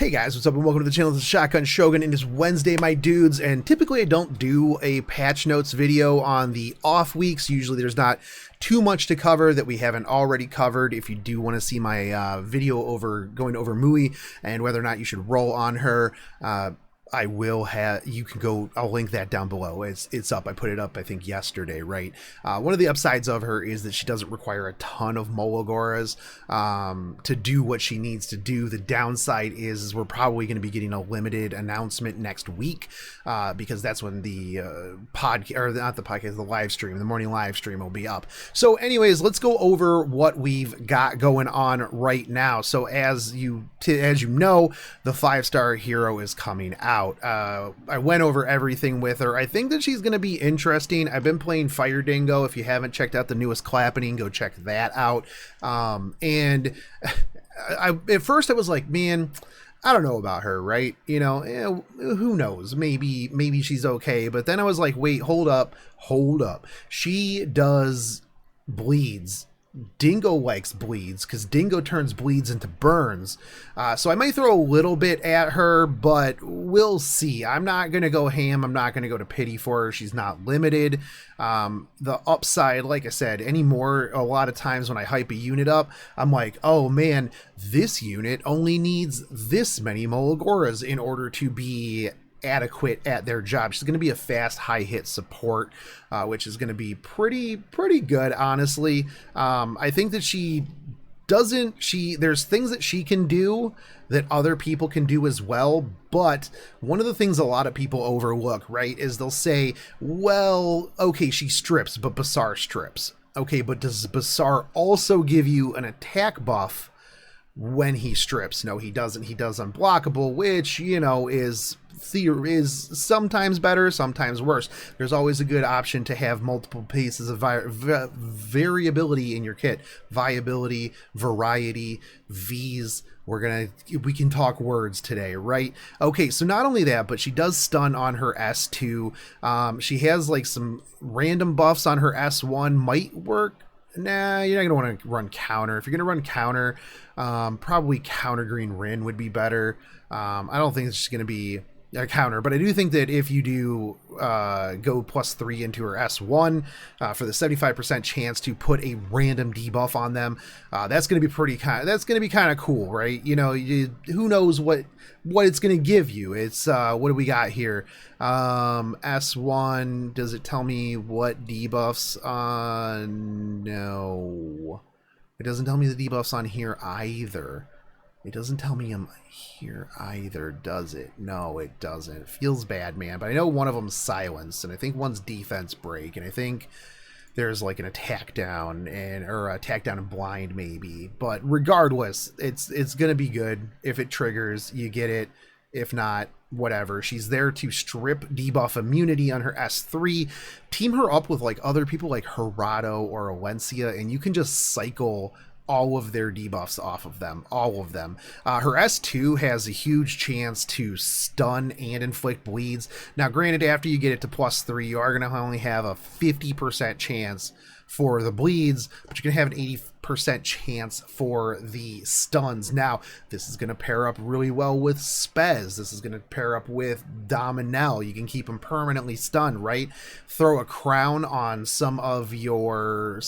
Hey guys, what's up and welcome to the channel. This is Shotgun Shogun and it's Wednesday, my dudes, and typically I don't do a patch notes video on the off weeks. Usually there's not too much to cover that we haven't already covered. If you do want to see my video going over Mui and whether or not you should roll on her, I will have, you can go, I'll link that down below. It's up. I put it up, I think, yesterday, right? One of the upsides of her is that she doesn't require a ton of Mologoras to do what she needs to do. The downside is we're probably going to be getting a limited announcement next week because that's when the podcast, or not the podcast, the live stream, the morning live stream will be up. So anyways, let's go over what we've got going on right now. So as you know, the 5-star hero is coming out. I went over everything with her. I think that she's going to be interesting. I've been playing Fire Dingo. If you haven't checked out the newest Clapping, go check that out. And at first I was like, man, I don't know about her, right? You know, who knows? Maybe she's okay. But then I was like, wait, hold up. She does bleeds. Dingo likes bleeds because Dingo turns bleeds into burns. So I might throw a little bit at her, but we'll see. I'm not going to go ham. I'm not going to go to pity for her. She's not limited. The upside, like I said, a lot of times when I hype a unit up, I'm like, oh man, this unit only needs this many Mologoras in order to be adequate at their job. She's going to be a fast high hit support, which is going to be pretty good, honestly. I think that there's things that she can do that other people can do as well, but one of the things a lot of people overlook, right, is they'll say, well, okay, she strips, but Basar strips. Okay, but does Basar also give you an attack buff when he strips? No, he doesn't. He does unblockable, which, you know, is sometimes better, sometimes worse. There's always a good option to have multiple pieces of variability in your kit. Viability, variety, V's. We can talk words today, right? Okay, so not only that, but she does stun on her S2. She has like some random buffs on her S1. Might work. Nah, you're not going to want to run counter. If you're going to run counter, probably counter green Rin would be better. I don't think it's just going to be a counter, but I do think that if you do go +3 into her S1 for the 75% chance to put a random debuff on them, that's going to be kind of cool, right? You know, who knows what it's going to give you. It's what do we got here? S1, does it tell me what debuffs? No, it doesn't tell me the debuffs on here either. It doesn't tell me I'm here either, does it? No, it doesn't. It feels bad, man. But I know one of them's silence, and I think one's defense break, and I think there's like an attack down or attack down and blind maybe. But regardless, it's gonna be good. If it triggers, you get it. If not, whatever. She's there to strip debuff immunity on her S3. Team her up with like other people like Hirado or Alencia, and you can just cycle all of their debuffs off of them, all of them. Her S2 has a huge chance to stun and inflict bleeds. Now, granted, after you get it to +3, you are going to only have a 50% chance for the bleeds, but you're going to have an 80% chance for the stuns. Now, this is going to pair up really well with Spez. This is going to pair up with Dominel. You can keep them permanently stunned, right? Throw a crown on some of your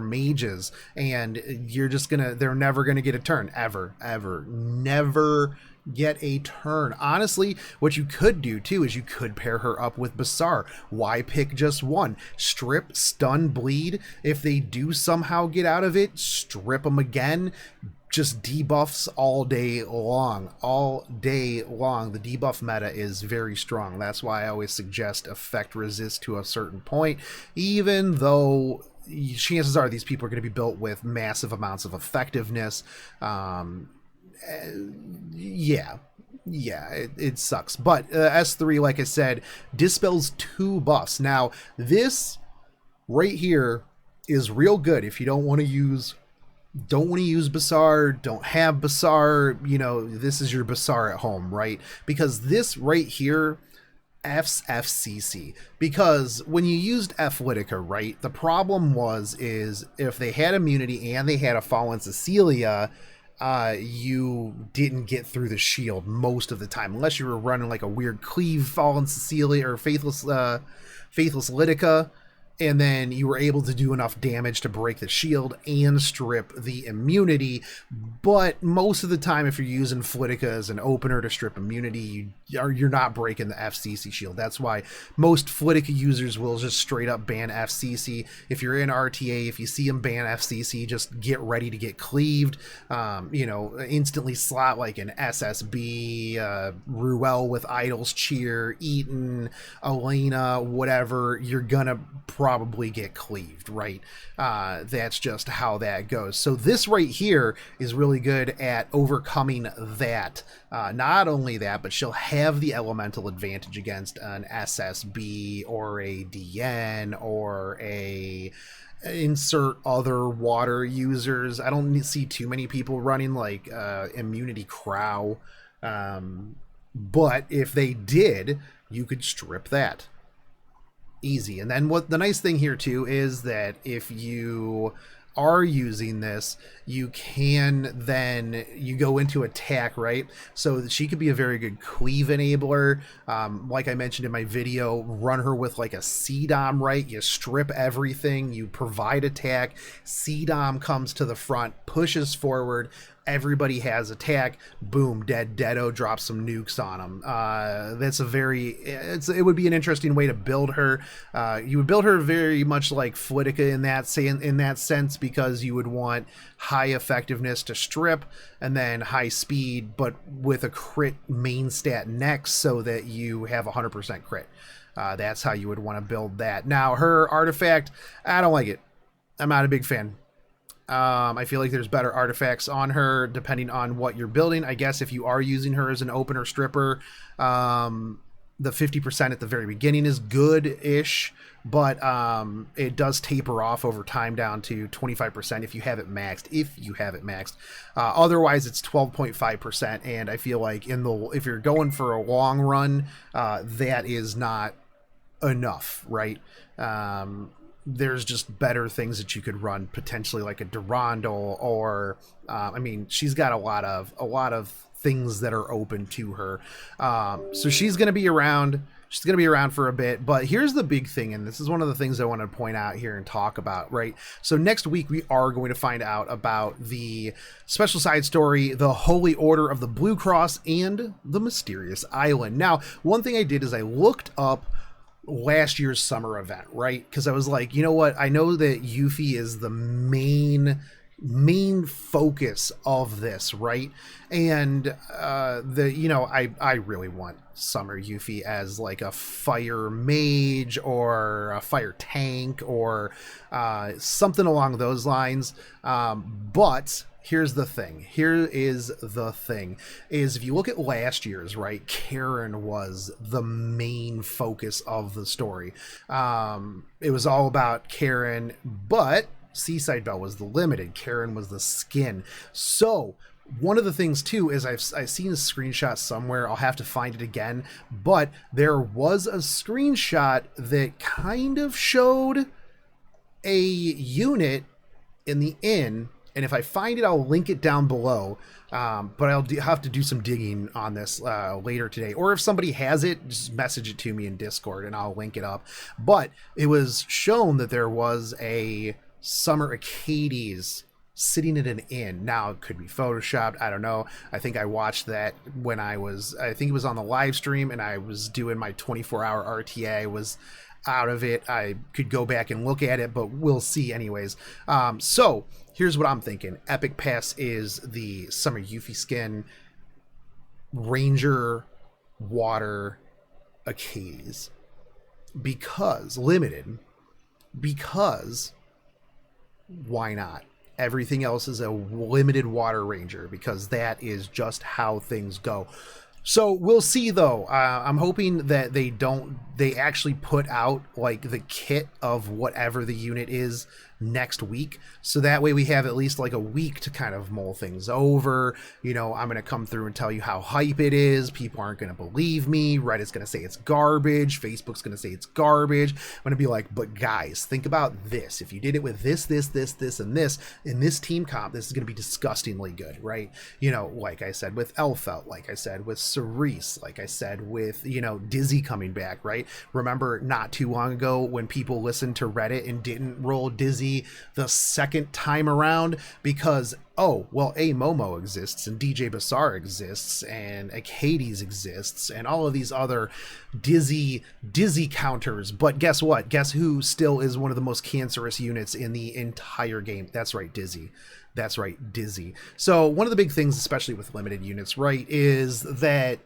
mages, and they're never going to get a turn, ever. Never get a turn. Honestly, what you could do too is you could pair her up with Basar. Why pick just one? Strip, stun, bleed. If they do somehow get out of it, strip them again. Just debuffs all day long. The debuff meta is very strong. That's why I always suggest effect resist to a certain point, even though chances are these people are going to be built with massive amounts of effectiveness. Yeah, it sucks. But S3, like I said, dispels 2 buffs. Now, this right here is real good if you don't want to use Basar, don't have Basar, you know, this is your Basar at home, right? Because this right here F's FCC, because when you used Athletica, right, the problem is if they had immunity and they had a Fallen Cecilia, you didn't get through the shield most of the time, unless you were running like a weird Cleave, Fallen Cecilia, or Faithless Lytica, and then you were able to do enough damage to break the shield and strip the immunity. But most of the time, if you're using Flitica as an opener to strip immunity, you're not breaking the FCC shield. That's why most Flitica users will just straight up ban FCC. If you're in RTA, if you see them ban FCC, just get ready to get cleaved. Instantly slot like an SSB, Ruel with Idol's Cheer, Eaton, Elena, whatever. You're gonna probably get cleaved, right? That's just how that goes. So this right here is really good at overcoming that. Not only that, but she'll have the elemental advantage against an SSB or a DN or a insert other water users. I don't see too many people running like immunity Crow, but if they did, you could strip that easy. And then what the nice thing here too is that if you are using this, you go into attack, right? So she could be a very good cleave enabler. Like I mentioned in my video, run her with like a C-Dom, right? You strip everything, you provide attack, C-Dom comes to the front, pushes forward, everybody has attack, boom, deado, drop some nukes on them. That's it would be an interesting way to build her. You would build her very much like Flitica in that sense, because you would want high effectiveness to strip and then high speed, but with a crit main stat next so that you have 100% crit. That's how you would want to build that. Now, her artifact, I don't like it. I'm not a big fan. I feel like there's better artifacts on her depending on what you're building. I guess if you are using her as an opener stripper, the 50% at the very beginning is good-ish, but it does taper off over time down to 25% if you have it maxed. Otherwise, it's 12.5%, and I feel like if you're going for a long run, that is not enough, right? There's just better things that you could run, potentially like a Durandal, or she's got a lot of things that are open to her. So she's going to be around. She's going to be around for a bit, but here's the big thing, and this is one of the things I want to point out here and talk about, right? So next week, we are going to find out about the special side story, the Holy Order of the Blue Cross, and the Mysterious Island. Now, one thing I did is I looked up last year's summer event, right? Because I was like, you know what? I know that Yuffie is the main focus of this, right? And I really want Summer Yuffie as like a fire mage or a fire tank or something along those lines. But here's the thing. Is if you look at last year's, right, Karen was the main focus of the story. It was all about Karen, but Seaside Belle was the limited. Karen was the skin. So one of the things too is I've seen a screenshot somewhere. I'll have to find it again, but there was a screenshot that kind of showed a unit in the inn. And if I find it, I'll link it down below. But I'll have to do some digging on this later today. Or if somebody has it, just message it to me in Discord and I'll link it up. But it was shown that there was a Summer Achates sitting at an inn. Now, it could be photoshopped. I don't know. I think I watched that when I think it was on the live stream and I was doing my 24-hour RTA. I was out of it. I could go back and look at it, but we'll see anyways. So here's what I'm thinking. Epic Pass is the Summer Yuffie skin, Ranger, Water, Achates. Because why not? Everything else is a limited Water Ranger because that is just how things go. So we'll see, though. I'm hoping that they don't they actually put out like the kit of whatever the unit is next week, so that way we have at least like a week to kind of mull things over. You know, I'm going to come through and tell you how hype it is. People aren't going to believe me. Reddit's going to say it's garbage. Facebook's going to say it's garbage. I'm going to be like, but guys, think about this. If you did it with this, and this in this team comp, this is going to be disgustingly good, right? You know, like I said with Elfelt, like I said with Cerise, like I said with, you know, Dizzy coming back, right? Remember not too long ago when people listened to Reddit and didn't roll Dizzy the second time around because, oh, well, A Momo exists and DJ Bassar exists and Achates exists and all of these other Dizzy counters. But guess what? Guess who still is one of the most cancerous units in the entire game? That's right, Dizzy. That's right, Dizzy. So one of the big things, especially with limited units, right, is that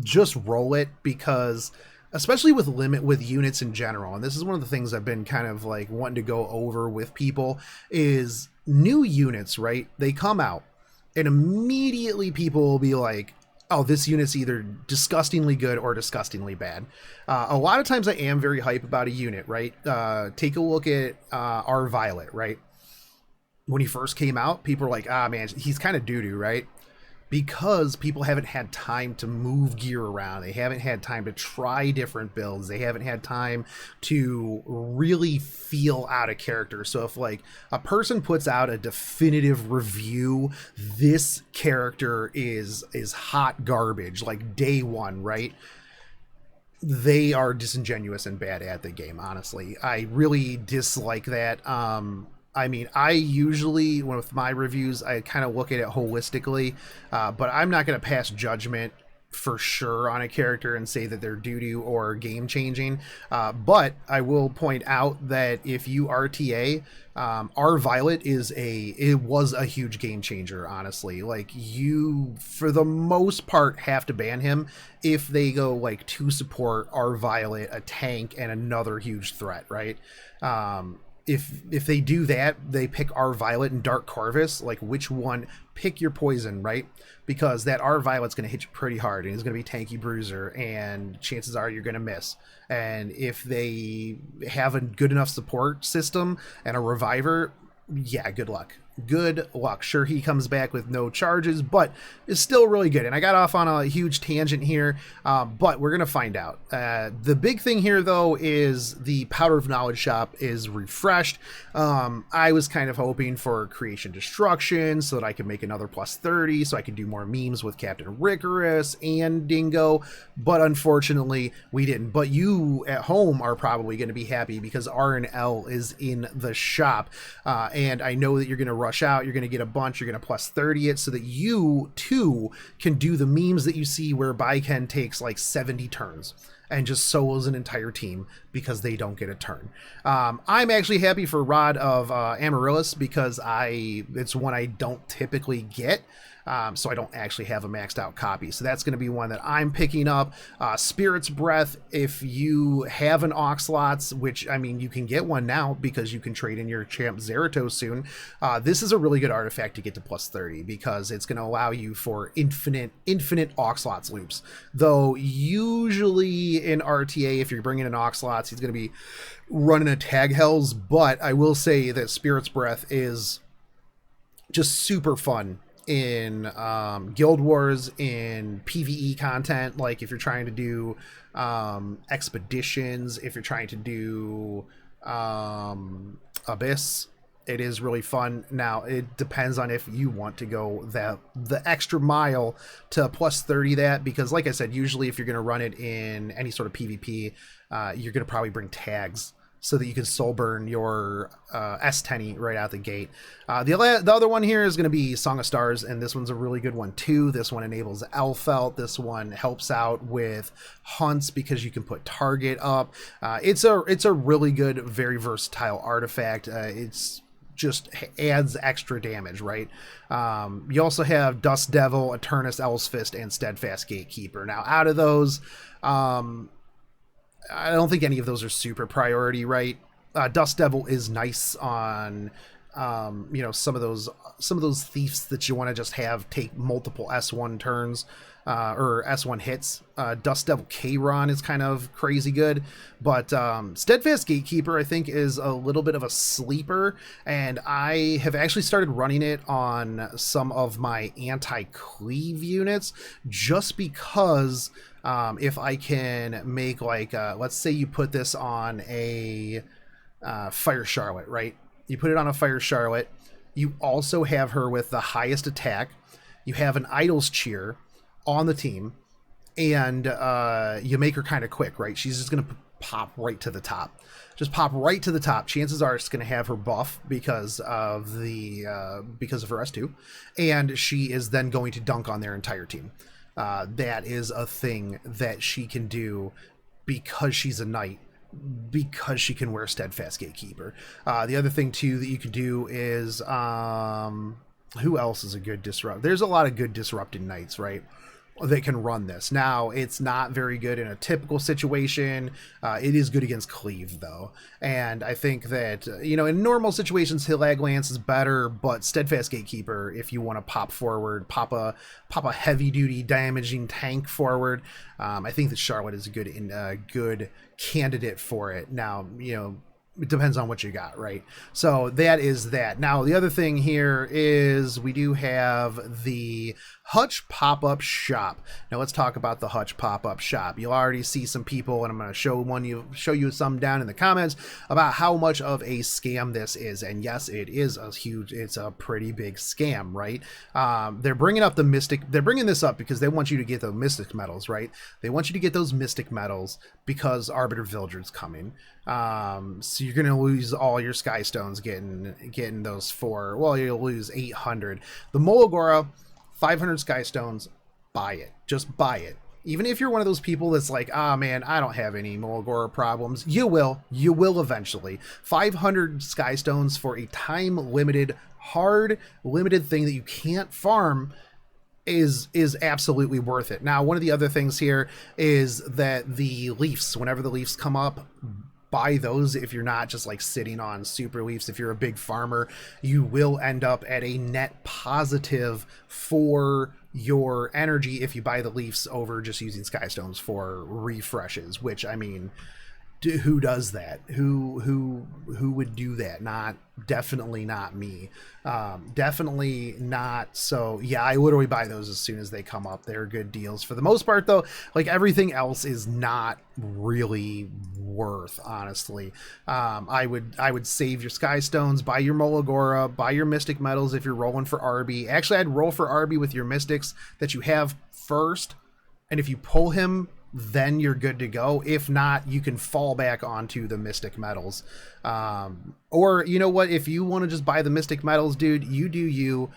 just roll it, because especially with units in general, and this is one of the things I've been kind of like wanting to go over with people, is new units, right? They come out and immediately people will be like, oh, this unit's either disgustingly good or disgustingly bad. A lot of times I am very hype about a unit, right? Take a look at our Violet, right? When he first came out, people were like, ah, man, he's kind of doo-doo, right? Because people haven't had time to move gear around. They haven't had time to try different builds. They haven't had time to really feel out of character. So if like a person puts out a definitive review, this character is hot garbage, like day one, right? They are disingenuous and bad at the game, honestly. I really dislike that. I mean, I usually, with my reviews, I kind of look at it holistically, but I'm not going to pass judgment for sure on a character and say that they're doo-doo or game-changing. But I will point out that if you RTA, our Violet was a huge game changer, honestly. Like, you, for the most part, have to ban him if they go, like, to support our Violet, a tank, and another huge threat, right? If they do that, they pick our Violet and Dark Corvus, like which one, pick your poison, right? Because that our Violet's going to hit you pretty hard and it's going to be tanky bruiser, and chances are you're going to miss. And if they have a good enough support system and a reviver, yeah, good luck. Good luck. Sure, he comes back with no charges, but it's still really good. And I got off on a huge tangent here, but we're going to find out. The big thing here, though, is the Powder of Knowledge shop is refreshed. I was kind of hoping for Creation Destruction so that I could make another +30, so I could do more memes with Captain Ricorous and Dingo, but unfortunately, we didn't. But you at home are probably going to be happy because R&L is in the shop, and I know that you're going to rush out, you're going to get a bunch, you're going to +30 it so that you too can do the memes that you see where Baiken takes like 70 turns and just solos an entire team because they don't get a turn. I'm actually happy for Rod of Amaryllis because it's one I don't typically get. So I don't actually have a maxed out copy. So that's going to be one that I'm picking up. Spirit's Breath, if you have an Oxlots, which, I mean, you can get one now because you can trade in your Champ Zeratos soon. This is a really good artifact to get to +30 because it's going to allow you for infinite Oxlots loops. Though usually in RTA, if you're bringing an Oxlots, he's going to be running a Tag Hells. But I will say that Spirit's Breath is just super fun in Guild Wars, in PvE content, like if you're trying to do expeditions, if you're trying to do Abyss, it is really fun. Now it depends on if you want to go the extra mile to +30 that, because like I said, usually if you're going to run it in any sort of PvP, you're going to probably bring tags so that you can soul burn your S10 right out the gate. The other one here is going to be Song of Stars, and this one's a really good one too. This one enables Elfelt. This one helps out with hunts because you can put target up. It's a really good, very versatile artifact. It's just adds extra damage, right? You also have Dust Devil, Eternus Owl's Fist, and Steadfast Gatekeeper. Now out of those, I don't think any of those are super priority, right? Dust Devil is nice on you know, some of those thieves that you want to just have take multiple S1 turns, or S1 hits. Dust Devil K-Ron is kind of crazy good, but Steadfast Gatekeeper I think is a little bit of a sleeper, and I have actually started running it on some of my anti-cleave units just because if I can make like, let's say you put this on a Fire Charlotte, right? You put it on a Fire Charlotte, you also have her with the highest attack, you have an Idol's Cheer on the team, and you make her kind of quick, right? She's just going to pop right to the top. Just pop right to the top. Chances are it's going to have her buff because of the because of her S2, and she is then going to dunk on their entire team. That is a thing that she can do because she's a knight, because she can wear Steadfast Gatekeeper. The other thing too that you could do is who else is a good disrupt? There's a lot of good disrupted knights, right? They can run this. Now, it's not very good in a typical situation. It is good against Cleave, though. And I think that, you know, in normal situations, Hillag Lance is better, but Steadfast Gatekeeper, if you want to pop forward, pop a heavy-duty damaging tank forward, I think that Charlotte is a good candidate for it. Now, you know, it depends on what you got, right? So that is that. Now, the other thing here is we do have the Hutch pop-up shop. Now, let's talk about the Hutch pop-up shop. You'll already see some people, and I'm going to show you some down in the comments about how much of a scam this is. And yes, it is it's a pretty big scam, right? They're bringing up the Mystic. They're bringing this up because they want you to get the Mystic medals, right? They want you to get those Mystic medals because Arbiter Vildred's coming. So you're going to lose all your Sky Stones getting those for, well, you'll lose 800. The Molagora, 500 Sky Stones, buy it. Just buy it. Even if you're one of those people that's like, ah, man, I don't have any Molagora problems. You will eventually. 500 Sky Stones for a time-limited, hard, limited thing that you can't farm is absolutely worth it. Now, one of the other things here is that the Leafs, whenever the Leafs come up, buy those. If you're not just like sitting on super Leafs, if you're a big farmer, you will end up at a net positive for your energy if you buy the Leafs over just using Sky Stones for refreshes, which, I mean, who does that? Who would do that? Definitely not me. Definitely not. So yeah, I literally buy those as soon as they come up. They're good deals for the most part, though. Like, everything else is not really worth, honestly. I would save your Sky Stones, buy your Molagora, buy your Mystic medals if you're rolling for Arby. Actually, I'd roll for Arby with your Mystics that you have first, and if you pull him, then you're good to go. If not, you can fall back onto the Mystic medals. Or, you know what, if you want to just buy the Mystic medals, dude, you do you.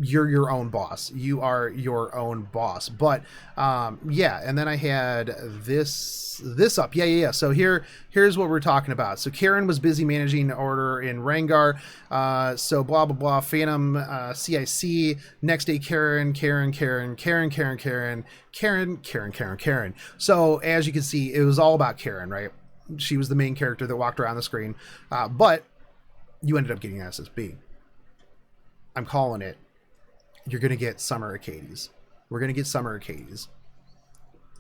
You're your own boss. You are your own boss. But yeah, and then I had this up. Yeah. So here's what we're talking about. So Karen was busy managing order in Rangar. So blah blah blah. Phantom CIC. Next day, Karen. So as you can see, it was all about Karen, right? She was the main character that walked around the screen. But you ended up getting SSB. I'm calling it. You're going to get Summer Achates. We're going to get Summer Achates.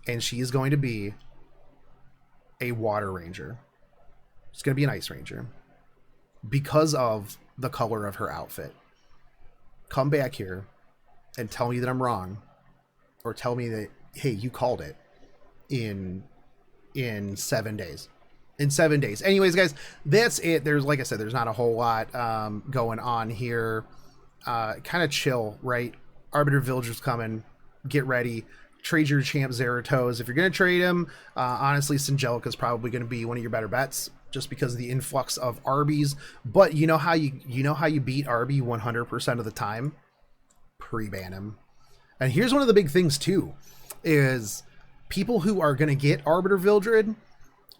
And she is going to be a Water Ranger. She's going to be an Ice Ranger. Because of the color of her outfit. Come back here and tell me that I'm wrong. Or tell me that, hey, you called it in 7 days. In 7 days. Anyways, guys, that's it. There's, like I said, there's not a whole lot going on here. Kind of chill, right? Arbiter Vildred's coming. Get ready. Trade your champ Zeratos. If you're going to trade him, honestly, Singelica is probably going to be one of your better bets, just because of the influx of Arby's. But you know how you beat Arby 100% of the time? Pre-ban him. And here's one of the big things too, is people who are going to get Arbiter Vildred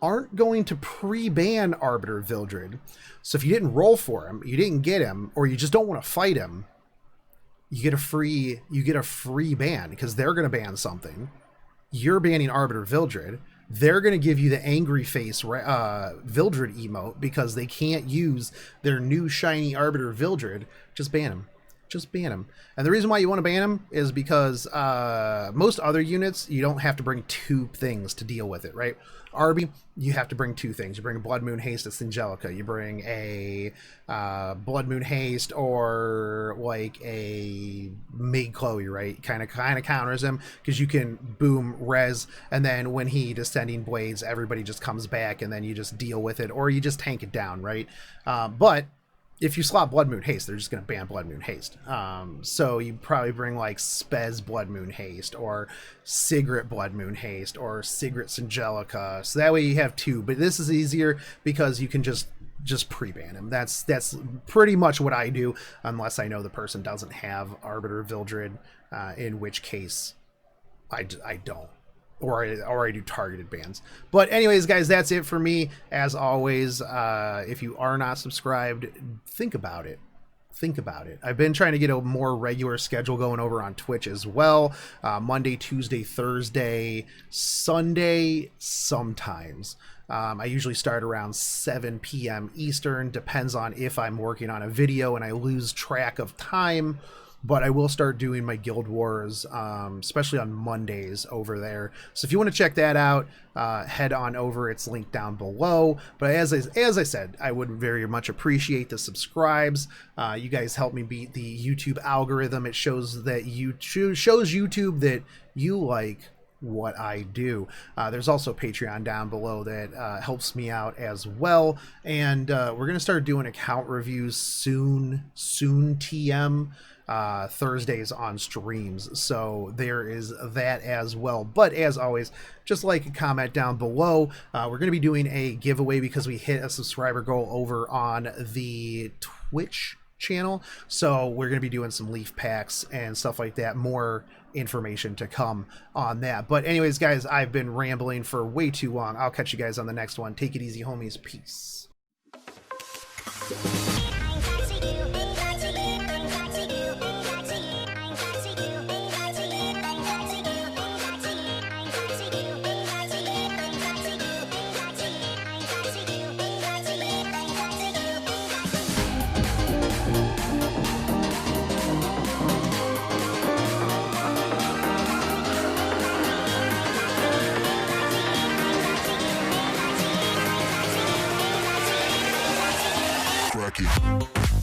aren't going to pre-ban Arbiter Vildred. So if you didn't roll for him, you didn't get him, or you just don't want to fight him, you get a free ban, because they're going to ban something. You're banning Arbiter Vildred. they're going to give you the angry face Vildred emote because they can't use their new shiny Arbiter Vildred. Just ban him. Just ban him. And the reason why you want to ban him is because most other units, you don't have to bring 2 things to deal with it, right? Arby, you have to bring 2 things. You bring a Blood Moon Haste at Singelica. You bring a Blood Moon Haste or like a Maid Chloe, right? Kind of counters him because you can boom res, and then when he Descending Blades, everybody just comes back, and then you just deal with it, or you just tank it down, right? But if you slot Blood Moon Haste, they're just going to ban Blood Moon Haste. So you probably bring like Spez Blood Moon Haste or Sigret Blood Moon Haste or Sigret Singelica. So that way you have 2. But this is easier because you can just pre-ban him. That's pretty much what I do, unless I know the person doesn't have Arbiter Vildred, in which case I don't. Or I do targeted bans. But anyways, guys, that's it for me. As always, if you are not subscribed, think about it. Think about it. I've been trying to get a more regular schedule going over on Twitch as well. Monday, Tuesday, Thursday, Sunday, sometimes. I usually start around 7 p.m. Eastern. Depends on if I'm working on a video and I lose track of time. But I will start doing my Guild Wars, especially on Mondays over there. So if you want to check that out, head on over. It's linked down below. But as I said, I would very much appreciate the subscribes. You guys help me beat the YouTube algorithm. It shows that shows YouTube that you like what I do. There's also Patreon down below that helps me out as well. And we're gonna start doing account reviews soon TM. Thursdays on streams, so there is that as well. But as always, just like a comment down below. We're going to be doing a giveaway because we hit a subscriber goal over on the Twitch channel, so we're going to be doing some leaf packs and stuff like that. More information to come on that. But anyways, guys, I've been rambling for way too long. I'll catch you guys on the next one. Take it easy, homies. Peace. Crack it.